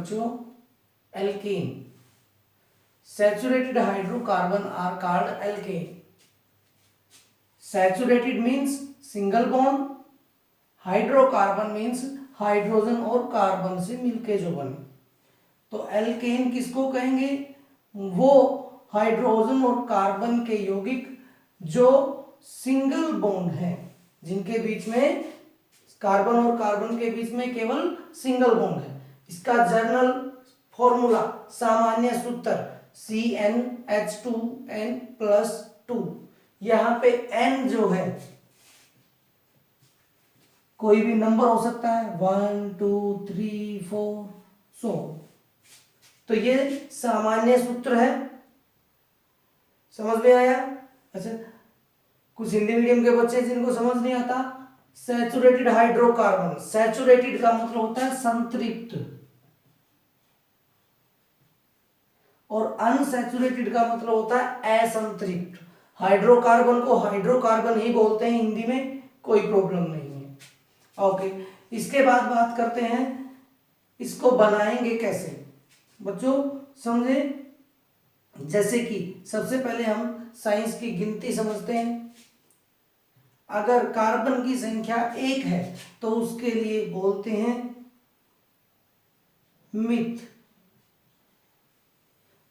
बच्चों alkane, saturated hydrocarbon are called alkane. Saturated means single bond, hydrocarbon means hydrogen और carbon से मिलके जो बने। तो एल्केन किसको कहेंगे? वो हाइड्रोजन और कार्बन के यौगिक जो सिंगल बॉन्ड है, जिनके बीच में कार्बन और कार्बन के बीच में केवल सिंगल बॉन्ड है। इसका जर्नल फॉर्मूला, सामान्य सूत्र CnH2n+2। यहां पे n जो है कोई भी नंबर हो सकता है, 1 2 3 4 100। तो ये सामान्य सूत्र है, समझ में आया? अच्छा, कुछ हिंदी मीडियम के बच्चे जिनको समझ नहीं आता, सैचुरेटेड हाइड्रोकार्बन, सैचुरेटेड का मतलब होता है संतृप्त, और अनसैचुरेटेड का मतलब होता है असंतृप्त। हाइड्रोकार्बन को हाइड्रोकार्बन ही बोलते हैं हिंदी में, कोई प्रॉब्लम नहीं है। ओके, इसके बाद बात करते हैं इसको बनाएंगे कैसे। बच्चों समझे, जैसे कि सबसे पहले हम साइंस की गिनती समझते हैं। अगर कार्बन की संख्या 1 है तो उसके लिए बोलते हैं मिथ।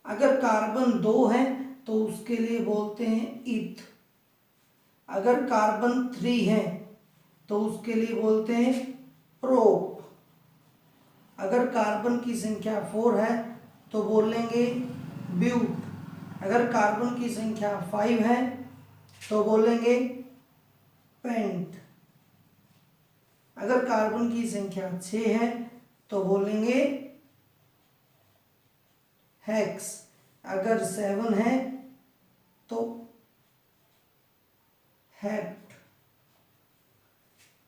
अगर कार्बन 2 है तो उसके लिए बोलते हैं इथ। अगर कार्बन 3 है तो उसके लिए बोलते हैं प्रोप। अगर कार्बन की संख्या 4 है तो बोलेंगे ब्यूट। अगर कार्बन की संख्या 5 है तो बोलेंगे पेंट। अगर कार्बन की संख्या 6 है तो बोलेंगे हेक्स। अगर 7 है तो हेप्ट।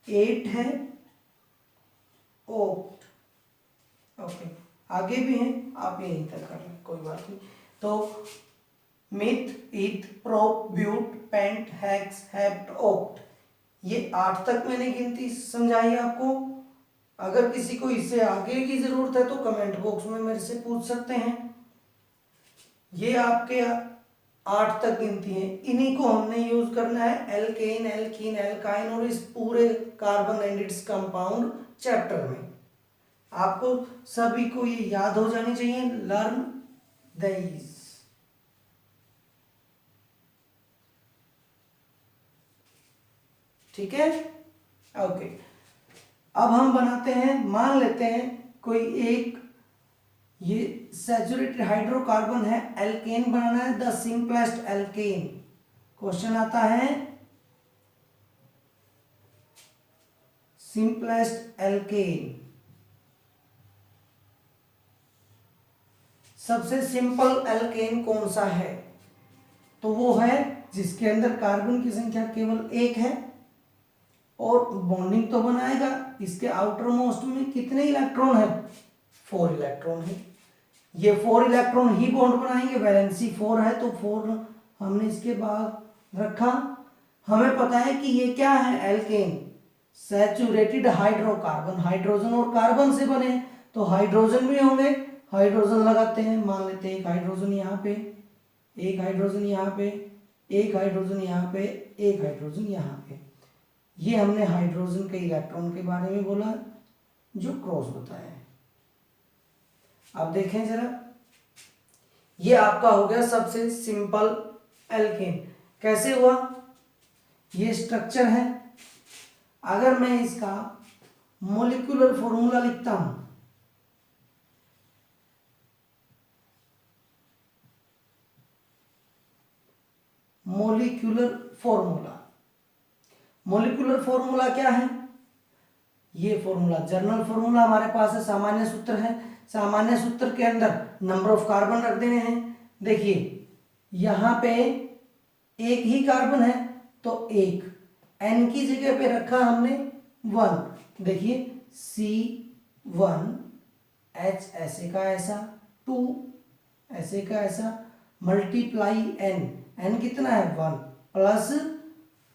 8 है ओक्ट। ओके, आगे भी हैं, आप यहीं तक कर लें, कोई बात नहीं। तो meth, eth, prop, but, pent, hex, hept, oct, ये 8 तक मैंने गिनती समझाई आपको। अगर किसी को इससे आगे की जरूरत है तो कमेंट बॉक्स में मेरे से पूछ सकते हैं। ये आपके 8 तक गिनती है, इन्हीं को हमने यूज करना है एल्केन, एल्कीन, एल्काइन और इस पूरे carbon and its compound chapter में। आपको सभी को ये याद हो जानी चाहिए, लर्न दीज। ठीक है, ओके। अब हम बनाते हैं, मान लेते हैं कोई एक ये सैचुरेटेड हाइड्रोकार्बन है, एल्केन बनाना है, द सिंपलेस्ट एल्केन। क्वेश्चन आता है सिंपलेस्ट एल्केन, सबसे सिंपल एल्केन कौन सा है? तो वो है जिसके अंदर कार्बन की संख्या केवल 1 है और बॉन्डिंग तो बनाएगा। इसके आउटर मोस्ट में कितने इलेक्ट्रॉन है? 4 इलेक्ट्रॉन है। ये 4 इलेक्ट्रॉन ही बॉन्ड बनाएंगे, वैलेंसी 4 है तो 4 हमने इसके बाद रखा। हमें पता है कि ये क्या है? एल्केन, सैचुरेटेड हाइड्रोकार्बन, हाइड्रोजन और कार्बन से बने, तो हाइड्रोजन भी होंगे। हाइड्रोजन लगाते हैं, मान लेते हैं एक हाइड्रोजन यहाँ पे, एक हाइड्रोजन यहाँ पे, एक हाइड्रोजन यहाँ पे, एक हाइड्रोजन यहाँ पे। ये हमने हाइड्रोजन के इलेक्ट्रॉन के बारे में बोला जो क्रॉस बताया है। अब देखें जरा, ये आपका हो गया सबसे सिंपल एल्केन। कैसे हुआ? ये स्ट्रक्चर है। अगर मैं इसका मॉलिक्यूलर फॉर्मूला लिखता हूं, मॉलिक्यूलर फॉर्मूला, मॉलिक्यूलर फॉर्मूला क्या है? ये फॉर्मूला जर्नल फॉर्मूला हमारे पास है, सामान्य सूत्र है। सामान्य सूत्र के अंदर नंबर ऑफ कार्बन रख देने हैं। देखिए यहां पे एक ही कार्बन है तो 1, n की जगह पे रखा हमने 1। देखिए C1, H ऐसे का ऐसा, 2 ऐसे का ऐसा, मल्टीप्लाई n, n कितना है? 1 प्लस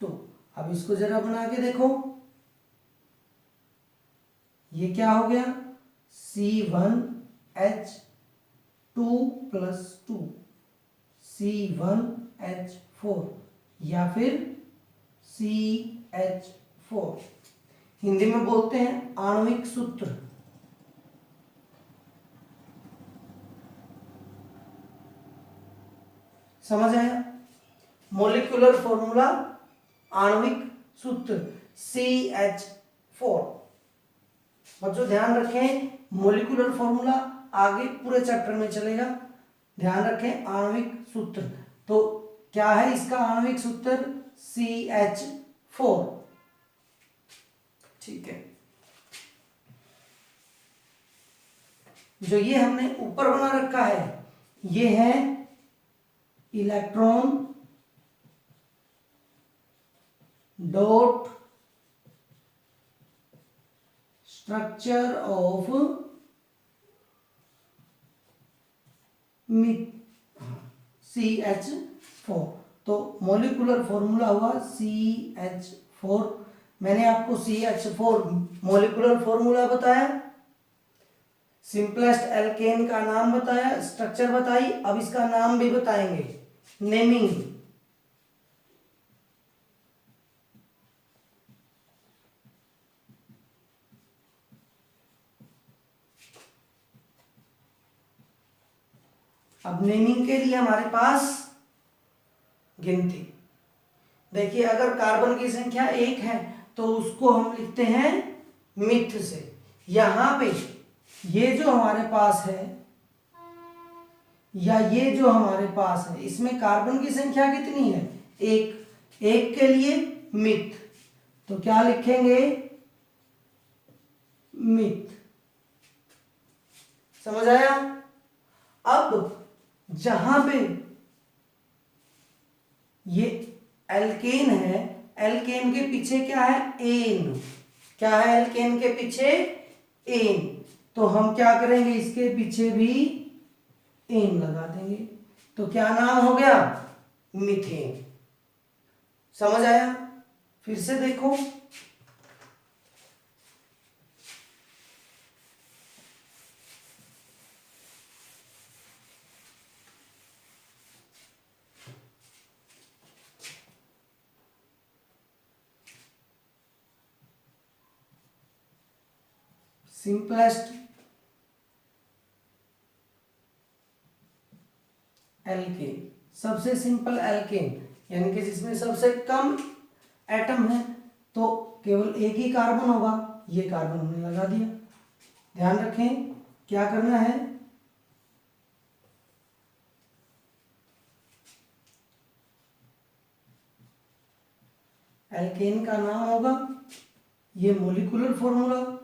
2। अब इसको जरा बना के देखो, ये क्या हो गया? C1 H2+2 C1H4 या फिर CH4। हिंदी में बोलते हैं आणविक सूत्र। समझ आया? मोलिकुलर फॉर्मूला, आणविक सूत्र CH4। बच्चों ध्यान रखें, मोलिकुलर फॉर्मूला आगे पूरे चैप्टर में चलेगा। ध्यान रखें आणविक सूत्र, तो क्या है इसका आणविक सूत्र? CH4। ठीक है, जो ये हमने ऊपर बना रखा है ये है electron dot structure of CH4। तो मोलिकुलर फॉर्मूला हुआ CH4। मैंने आपको CH4 मोलिकुलर फॉर्मूला बताया, सिंपलेस्ट एल्केन का नाम बताया, स्ट्रक्चर बताई। अब इसका नाम भी बताएंगे, नेमिंग। अब नेमिंग के लिए हमारे पास गिनती। देखिए, अगर कार्बन की संख्या 1 है तो उसको हम लिखते हैं मिथ से। यहां पे ये जो हमारे पास है या ये जो हमारे पास है, इसमें कार्बन की संख्या कितनी है? 1। 1 के लिए मिथ, तो क्या लिखेंगे? मिथ। समझ आया? अब जहां पे ये एल्केन है, एल्केन के पीछे क्या है? एन। क्या है एल्केन के पीछे? एन। तो हम क्या करेंगे? इसके पीछे भी एन लगा देंगे, तो क्या नाम हो गया? मीथेन। समझ आया? फिर से देखो, सिंपलेस्ट एल्केन, सबसे सिंपल एल्केन, यानी कि जिसमें सबसे कम एटम है, तो केवल एक ही कार्बन होगा। ये कार्बन हमने लगा दिया। ध्यान रखें क्या करना है, एल्केन का नाम होगा, ये मोलिकुलर फॉर्मूला,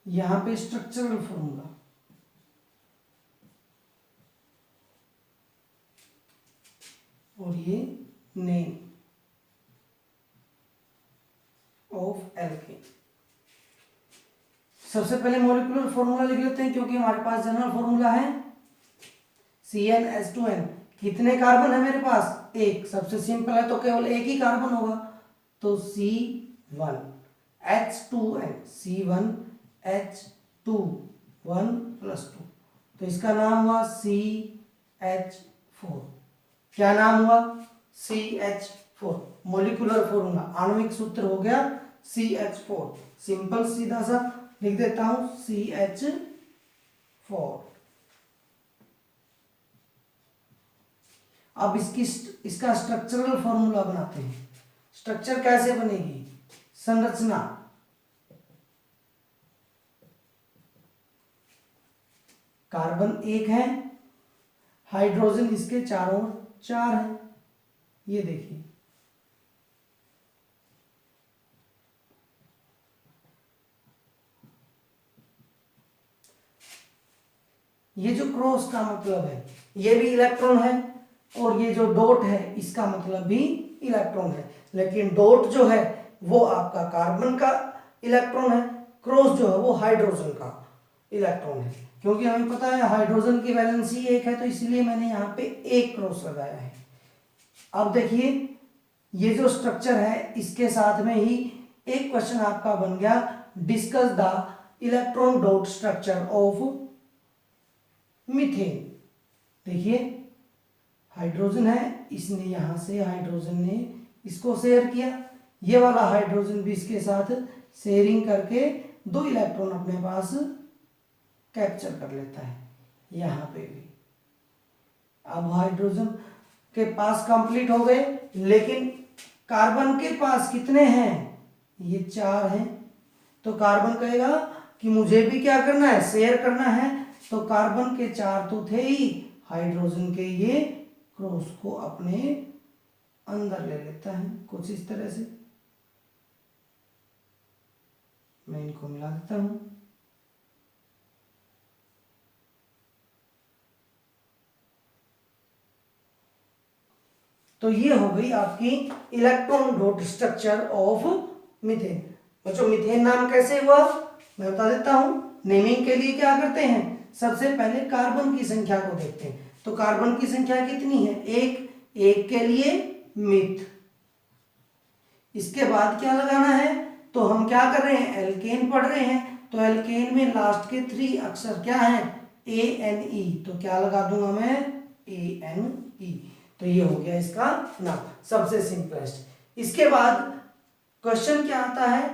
यहां पे स्ट्रक्चरल फॉर्मूला, और ये नेम ऑफ एल्केन। सबसे पहले मॉलिक्यूलर फॉर्मूला लिख लेते हैं, क्योंकि हमारे पास जनरल फॉर्मूला है CnH2n। कितने कार्बन है मेरे पास? 1। सबसे सिंपल है तो केवल एक ही कार्बन होगा, तो C1H2n, C1H2 1+2, तो इसका नाम हुआ CH4। क्या नाम हुआ? CH4। मोलिकुलर फॉर्मूला, आणविक सूत्र हो गया CH4। सिंपल सीधा सा लिख देता हूं CH4। अब इसका स्ट्रक्चरल फॉर्मूला बनाते हैं। स्ट्रक्चर कैसे बनेगी? संरचना, कार्बन 1 है, हाइड्रोजन इसके चारों 4 है। ये देखिए, ये जो क्रॉस का मतलब है, ये भी इलेक्ट्रॉन है, और ये जो डॉट है इसका मतलब भी इलेक्ट्रॉन है। लेकिन डॉट जो है वो आपका कार्बन का इलेक्ट्रॉन है, क्रॉस जो है वो हाइड्रोजन का इलेक्ट्रॉन है। क्योंकि हमें पता है हाइड्रोजन की वैलेंसी 1 है, तो इसलिए मैंने यहाँ पे 1 क्रॉस लगाया है। अब देखिए, ये जो स्ट्रक्चर है इसके साथ में ही एक क्वेश्चन आपका बन गया, discuss the electron dot structure of methane. देखिए हाइड्रोजन है, इसने यहां से हाइड्रोजन ने इसको शेयर किया, ये वाला हाइड्रोजन भी इसके साथ शेयरिंग करके 2 इलेक्ट्रॉन अपने पास कैप्चर कर लेता है। यहां पे भी अब हाइड्रोजन के पास कंप्लीट हो गए, लेकिन कार्बन के पास कितने हैं, ये 4 हैं। तो कार्बन कहेगा कि मुझे भी क्या करना है, शेयर करना है। तो कार्बन के 4 तो थे ही, हाइड्रोजन के ये क्रॉस को अपने अंदर ले लेता है कुछ इस तरह से। मैं इनको मिला देता हूं। तो ये हो गई आपकी electron dot structure of methane. बच्चों मीथेन नाम कैसे हुआ मैं बता देता हूं। नेमिंग के लिए क्या करते हैं, सबसे पहले कार्बन की संख्या को देखते हैं। तो कार्बन की संख्या कितनी है, एक के लिए मिथ। इसके बाद क्या लगाना है, तो हम क्या कर रहे हैं, एल्केन पढ़ रहे हैं। तो एल्केन में लास्ट के 3 अक्षर क्या हैं, ANE। तो क्या लगा दूंगा मैं, ANE। तो ये हो गया इसका नाम, सबसे सिंपलेस्ट। इसके बाद क्वेश्चन क्या आता है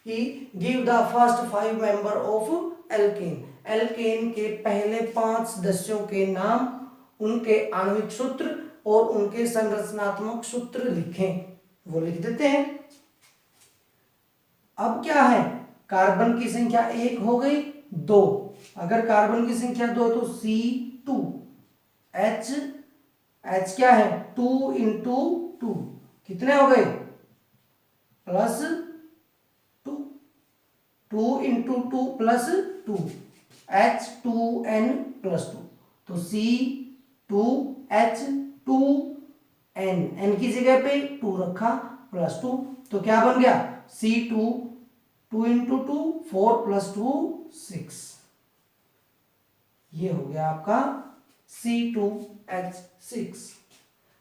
कि give the first 5 member of alkane. Alkane के पहले 5 सदस्यों के नाम, उनके आणविक सूत्र और उनके संरचनात्मक सूत्र लिखें। वो लिख देते हैं। अब क्या है, कार्बन की संख्या 1 हो गई, 2। अगर कार्बन की संख्या 2 तो C2, H क्या है 2 × 2 कितने हो गए, +2, 2 × 2 +2, H2N +2। तो C2H2N, N की जगह पे 2 रखा +2। तो क्या बन गया, C2, 2 × 2 4 + 2 6। ये हो गया आपका C2H6।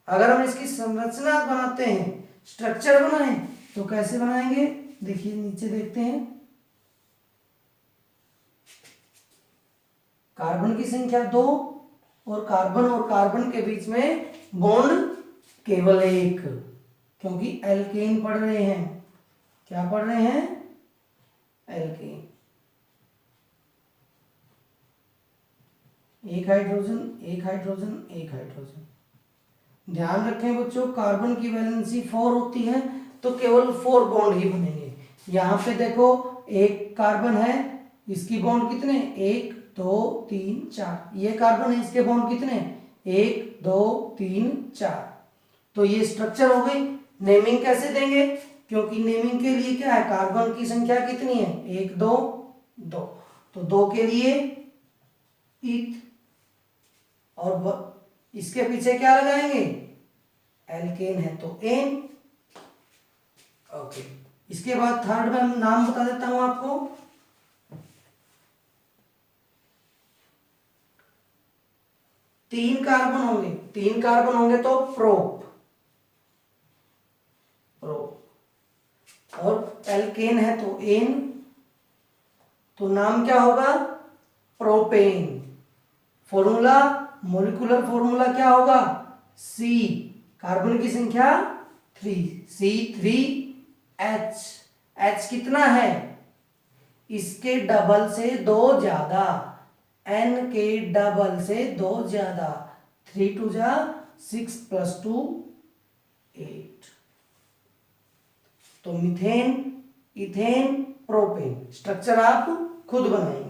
अगर हम इसकी संरचना बनाते हैं, स्ट्रक्चर बनाएं, तो कैसे बनाएंगे, देखिए नीचे देखते हैं। कार्बन की संख्या 2 और कार्बन के बीच में बॉन्ड केवल 1, क्योंकि एल्केन पढ़ रहे हैं। क्या पढ़ रहे हैं, एल्केन। एक हाइड्रोजन, एक हाइड्रोजन, एक हाइड्रोजन। ध्यान रखें बच्चों, कार्बन की वैलेंसी 4 होती है तो केवल 4 बॉन्ड ही बनेंगे। यहां पे देखो एक कार्बन है, इसकी बॉन्ड कितने, 1 2 3 4। ये कार्बन है, इसके बॉन्ड कितने, 1 2 3 4। तो ये स्ट्रक्चर हो गई। नेमिंग कैसे देंगे, क्योंकि नेमिंग के लिए क्या है, कार्बन की संख्या कितनी है, 1 2 2। तो 2 के लिए ईथ, और इसके पीछे क्या लगाएंगे, एल्केन है तो एन। ओके, इसके बाद थर्ड में नाम बता देता हूं आपको। तीन कार्बन होंगे तो प्रोप, और एल्केन है तो एन, तो नाम क्या होगा, प्रोपेन। फॉर्मूला, मोलिकुलर फॉर्मूला क्या होगा, C, कार्बन की संख्या 3, C3H। H कितना है, इसके डबल से 2 ज्यादा, N के डबल से 2 ज्यादा, 3 2 6 + 2 8। तो मीथेन, इथेन, प्रोपेन। स्ट्रक्चर आप खुद बनाएंगे।